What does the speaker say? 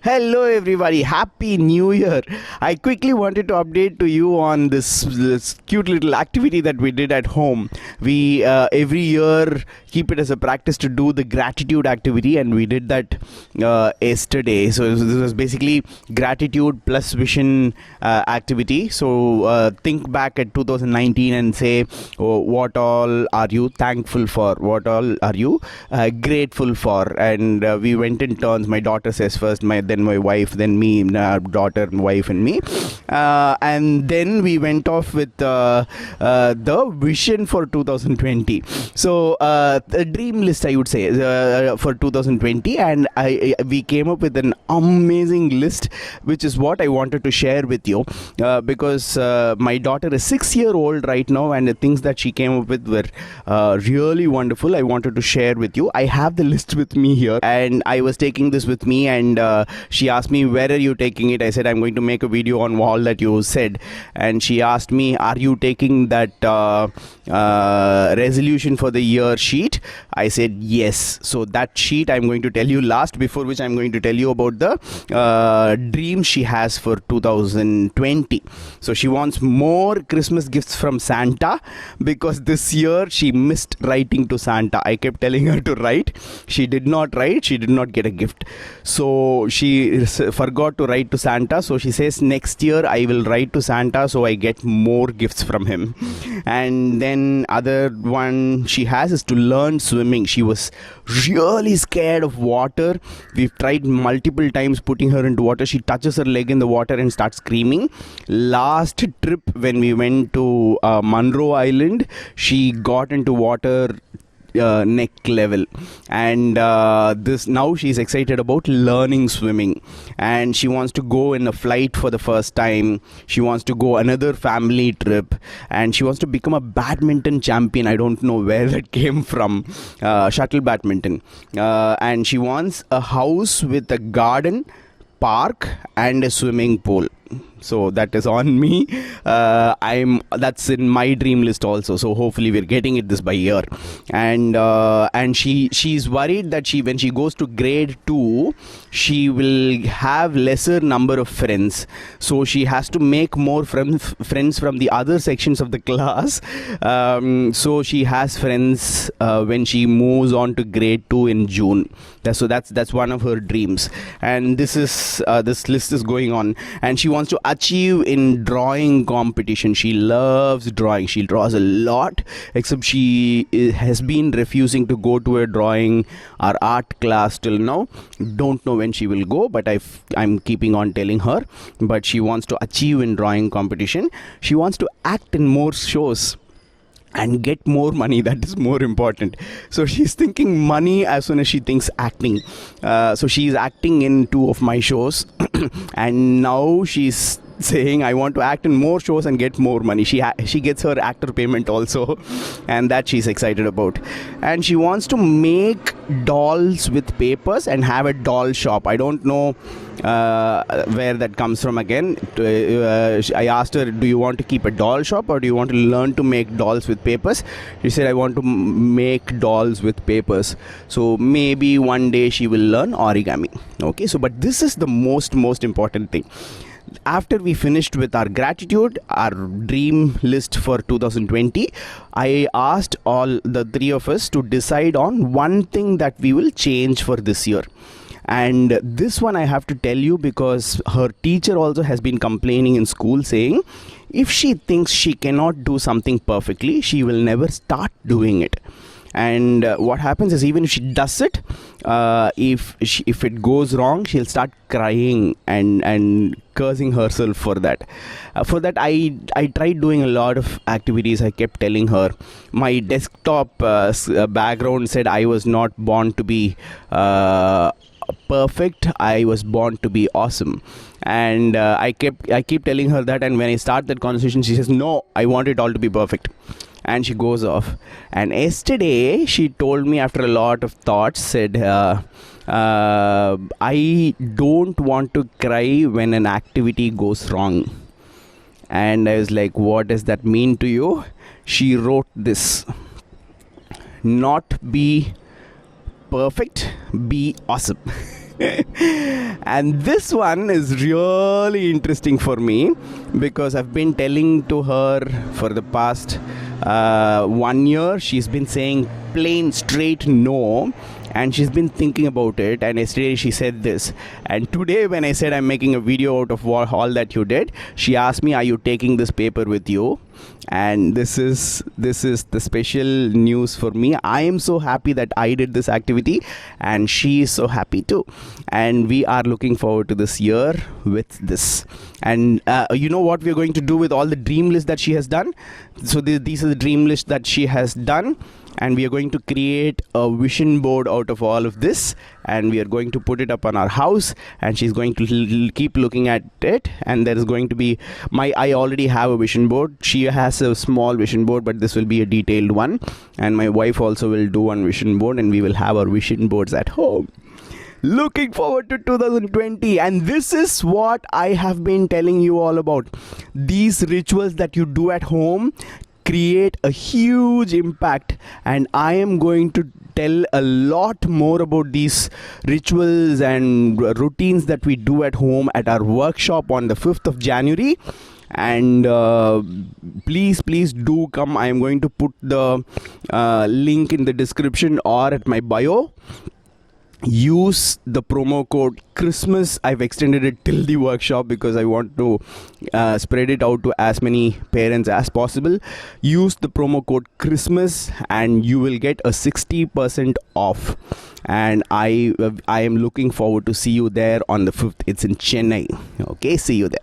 Hello, everybody. Happy New Year. I quickly wanted to update to you on this cute little activity that we did at home. We every year keep it as a practice to do the gratitude activity, and we did that yesterday. So this was basically gratitude plus vision activity. So think back at 2019 and say, oh, what all are you thankful for? What all are you grateful for? And we went in turns. My daughter says first, then my wife, then me, daughter, wife, and me. And then we went off with the vision for 2020. So the dream list, I would say, for 2020, and we came up with an amazing list, which is what I wanted to share with you, because my daughter is 6-year-old right now, and the things that she came up with were really wonderful. I wanted to share with you. I have the list with me here, and I was taking this with me, and she asked me, where are you taking it? I said, I'm going to make a video on all that you said. And she asked me, are you taking that resolution for the year sheet? I said yes. So that sheet I'm going to tell you last, before which I'm going to tell you about the dream she has for 2020. So she wants more Christmas gifts from Santa, because this year she missed writing to Santa. I kept telling her to write. She did not write. She did not get a gift. So she forgot to write to Santa. So she says, next year I will write to Santa so I get more gifts from him. And then other one she has is to learn swimming. She was really scared of water. We've tried multiple times putting her into water. She touches her leg in the water and starts screaming. Last trip when we went to Monroe Island, she got into water neck level, and this now she's excited about learning swimming, and she wants to go in a flight for the first time. She wants to go another family trip, and she wants to become a badminton champion. I don't know where that came from, shuttle badminton, and she wants a house with a garden, park, and a swimming pool. So that is on me. That's in my dream list also. So hopefully we're getting it this by year. And she's worried that when she goes to grade 2, she will have lesser number of friends. So she has to make more friends from the other sections of the class. So she has friends when she moves on to grade 2 in June. So that's one of her dreams. And this list is going on. And she wants to achieve in drawing competition. She loves drawing. She draws a lot, except she has been refusing to go to a drawing or art class till now. Don't know when she will go, but I'm keeping on telling her. But she wants to achieve in drawing competition. She wants to act in more shows and get more money. That is more important. So she's thinking money as soon as she thinks acting. So she's acting in 2 of my shows and now she's saying, I want to act in more shows and get more money. She gets her actor payment also, and that she's excited about. And she wants to make dolls with papers and have a doll shop. I don't know where that comes from again. I asked her, do you want to keep a doll shop or do you want to learn to make dolls with papers? She said, I want to make dolls with papers. So maybe one day she will learn origami. Okay, so but this is the most important thing. After we finished with our gratitude, our dream list for 2020, I asked all the 3 of us to decide on one thing that we will change for this year. And this one I have to tell you, because her teacher also has been complaining in school, saying if she thinks she cannot do something perfectly, she will never start doing it. And what happens is, even if she does it, if it goes wrong, she'll start crying and cursing herself for that. I tried doing a lot of activities. I kept telling her. My desktop background said I was not born to be perfect. I was born to be awesome. And I keep telling her that. And when I start that conversation, she says, no, I want it all to be perfect. And she goes off. And yesterday she told me, after a lot of thoughts, said, I don't want to cry when an activity goes wrong. And I was like, what does that mean to you? She wrote this: not be perfect, be awesome. And this one is really interesting for me because I've been telling to her for the past 1 year. She's been saying plain straight no, and she's been thinking about it, and yesterday she said this, and today when I said I'm making a video out of all that you did, she asked me, are you taking this paper with you? And this is the special news for me. I am so happy that I did this activity, and she is so happy too, and we are looking forward to this year with this. And you know what we're going to do with all the dream list that she has done? So these are the dream list that she has done, and we are going to create a vision board out of all of this, and we are going to put it up on our house, and she's going to keep looking at it. And there is going to be I already have a vision board. She has a small vision board, but this will be a detailed one, and my wife also will do one vision board, and we will have our vision boards at home. Looking forward to 2020, and this is what I have been telling you all about. These rituals that you do at home create a huge impact, and I am going to tell a lot more about these rituals and routines that we do at home at our workshop on the 5th of January. And please do come. I am going to put the link in the description or at my bio. Use the promo code Christmas. I've extended it till the workshop because I want to spread it out to as many parents as possible. Use the promo code Christmas and you will get a 60% off. And I am looking forward to see you there on the 5th. It's in Chennai. Okay, see you there.